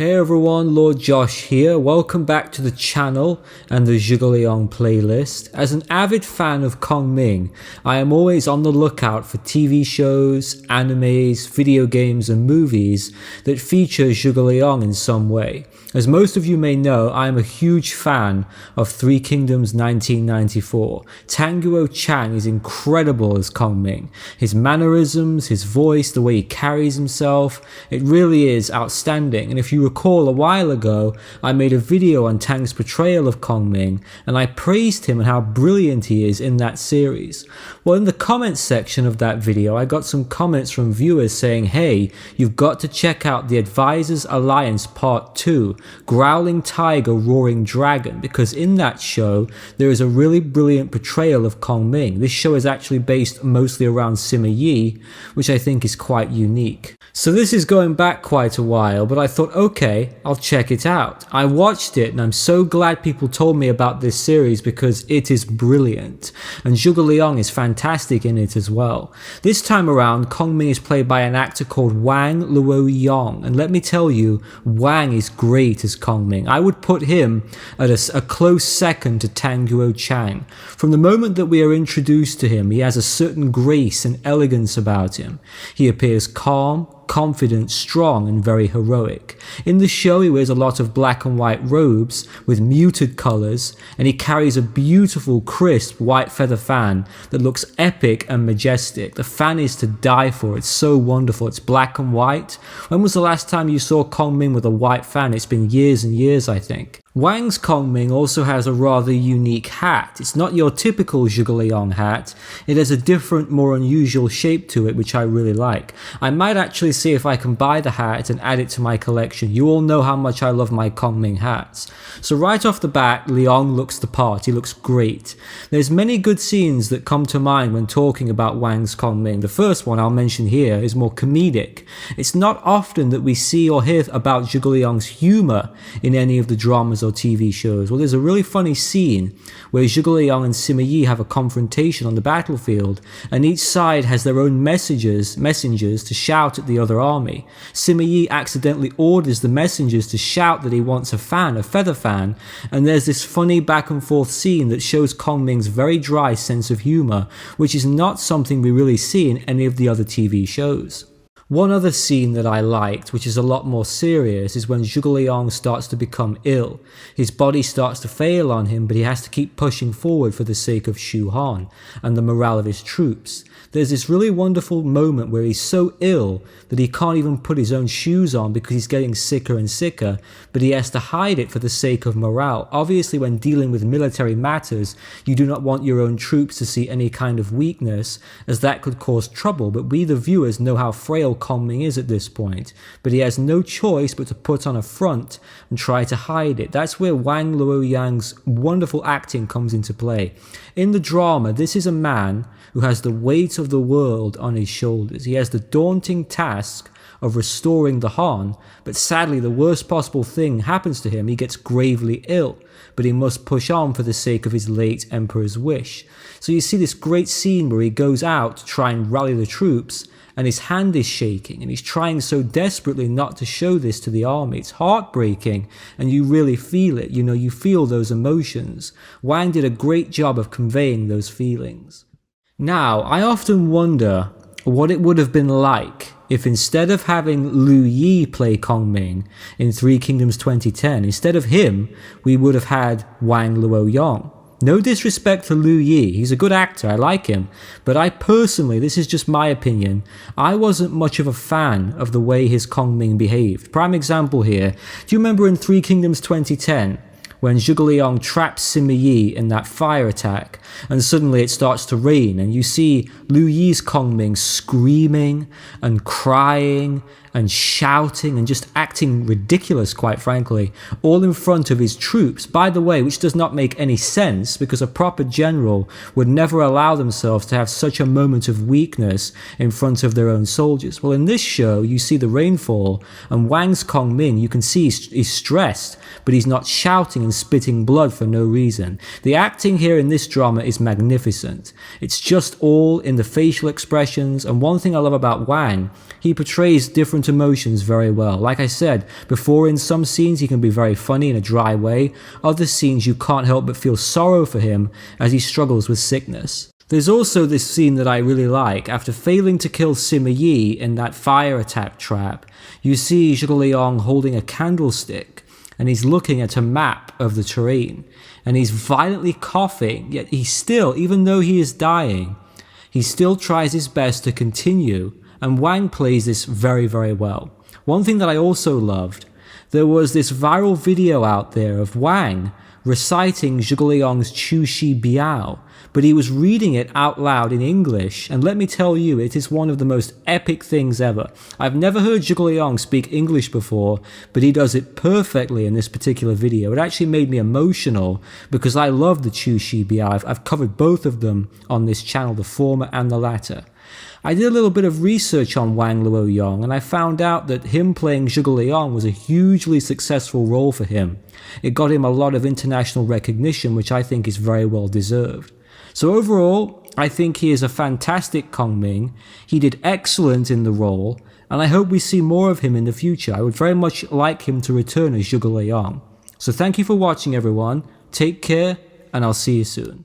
Hey everyone, Lord Josh here. Welcome back to the channel and the Zhuge Liang playlist. As an avid fan of Kong Ming, I am always on the lookout for TV shows, animes, video games and movies that feature Zhuge Liang in some way. As most of you may know, I am a huge fan of Three Kingdoms 1994. Tang Guo Chang is incredible as Kong Ming. His mannerisms, his voice, the way he carries himself, it really is outstanding. And if you recall, a while ago, I made a video on Tang's portrayal of Kong Ming, and I praised him and how brilliant he is in that series. Well, in the comments section of that video, I got some comments from viewers saying, hey, you've got to check out the Advisors Alliance Part 2, Growling Tiger, Roaring Dragon, because in that show, there is a really brilliant portrayal of Kong Ming. This show is actually based mostly around Sima Yi, which I think is quite unique. So this is going back quite a while, but I thought, okay, I'll check it out. I watched it and I'm so glad people told me about this series because it is brilliant. And Zhuge Liang is fantastic in it as well. This time around, Kong Ming is played by an actor called Wang Luoyong. And let me tell you, Wang is great as Kong Ming. I would put him at a close second to Tang Guo Chang. From the moment that we are introduced to him, he has a certain grace and elegance about him. He appears calm, confident, strong, and very heroic. In the show, he wears a lot of black and white robes with muted colors, and he carries a beautiful, crisp white feather fan that looks epic and majestic. The fan is to die for. It's so wonderful. It's black and white. When was the last time you saw Kong Ming with a white fan? It's been years and years, I think. Wang's Kong Ming also has a rather unique hat. It's not your typical Zhuge Liang hat. It has a different, more unusual shape to it, which I really like. I might actually see if I can buy the hat and add it to my collection. You all know how much I love my Kong Ming hats. So right off the bat, Liang looks the part. He looks great. There's many good scenes that come to mind when talking about Wang's Kong Ming. The first one I'll mention here is more comedic. It's not often that we see or hear about Zhuge Liang's humor in any of the dramas or TV shows. Well, there's a really funny scene where Zhuge Liang and Sima Yi have a confrontation on the battlefield, and each side has their own messengers to shout at the other army. Sima Yi accidentally orders the messengers to shout that he wants a feather fan, and there's this funny back and forth scene that shows Kong Ming's very dry sense of humor, which is not something we really see in any of the other TV shows. One other scene that I liked, which is a lot more serious, is when Zhuge Liang starts to become ill. His body starts to fail on him, but he has to keep pushing forward for the sake of Shu Han and the morale of his troops. There's this really wonderful moment where he's so ill that he can't even put his own shoes on because he's getting sicker and sicker, but he has to hide it for the sake of morale. Obviously, when dealing with military matters, you do not want your own troops to see any kind of weakness, as that could cause trouble, but we the viewers know how frail Kong Ming is at this point, but he has no choice but to put on a front and try to hide it. That's where Wang Luoyong's wonderful acting comes into play. In the drama, this is a man who has the weight of the world on his shoulders. He has the daunting task of restoring the Han, but sadly the worst possible thing happens to him. He gets gravely ill, but he must push on for the sake of his late emperor's wish. So you see this great scene where he goes out to try and rally the troops, and his hand is shaking, and he's trying so desperately not to show this to the army. It's heartbreaking, and you really feel it. You know, you feel those emotions. Wang did a great job of conveying those feelings. Now, I often wonder what it would have been like if instead of having Liu Yi play Kong Ming in Three Kingdoms 2010, instead of him, we would have had Wang Luoyong. No disrespect to Liu Yi, he's a good actor, I like him, but I personally, this is just my opinion, I wasn't much of a fan of the way his Kong Ming behaved. Prime example here, do you remember in Three Kingdoms 2010, when Zhuge Liang traps Sima Yi in that fire attack, and suddenly it starts to rain, and you see Liu Yi's Kong Ming screaming and crying and shouting and just acting ridiculous, quite frankly, all in front of his troops, by the way, which does not make any sense because a proper general would never allow themselves to have such a moment of weakness in front of their own soldiers. Well, in this show, you see the rainfall, and Wang's Kong Ming, you can see he's stressed, but he's not shouting and spitting blood for no reason. The acting here in this drama is magnificent. It's just all in the facial expressions, and one thing I love about Wang, he portrays different different emotions very well. Like I said before, in some scenes he can be very funny in a dry way. Other scenes you can't help but feel sorrow for him as he struggles with sickness. There's also this scene that I really like. After failing to kill Sima Yi in that fire attack trap, you see Zhuge Liang holding a candlestick and he's looking at a map of the terrain and he's violently coughing, yet he still, even though he is dying, he still tries his best to continue, and Wang plays this very, very well. One thing that I also loved, there was this viral video out there of Wang reciting Zhuge Liang's Chu Shi Biao, but he was reading it out loud in English, and let me tell you, it is one of the most epic things ever. I've never heard Zhuge Liang speak English before, but he does it perfectly in this particular video. It actually made me emotional because I love the Chu Shi Biao. I've covered both of them on this channel, the former and the latter. I did a little bit of research on Wang Luoyong and I found out that him playing Zhuge Liang was a hugely successful role for him. It got him a lot of international recognition, which I think is very well deserved. So overall, I think he is a fantastic Kong Ming. He did excellent in the role, and I hope we see more of him in the future. I would very much like him to return as Zhuge Liang. So thank you for watching, everyone. Take care, and I'll see you soon.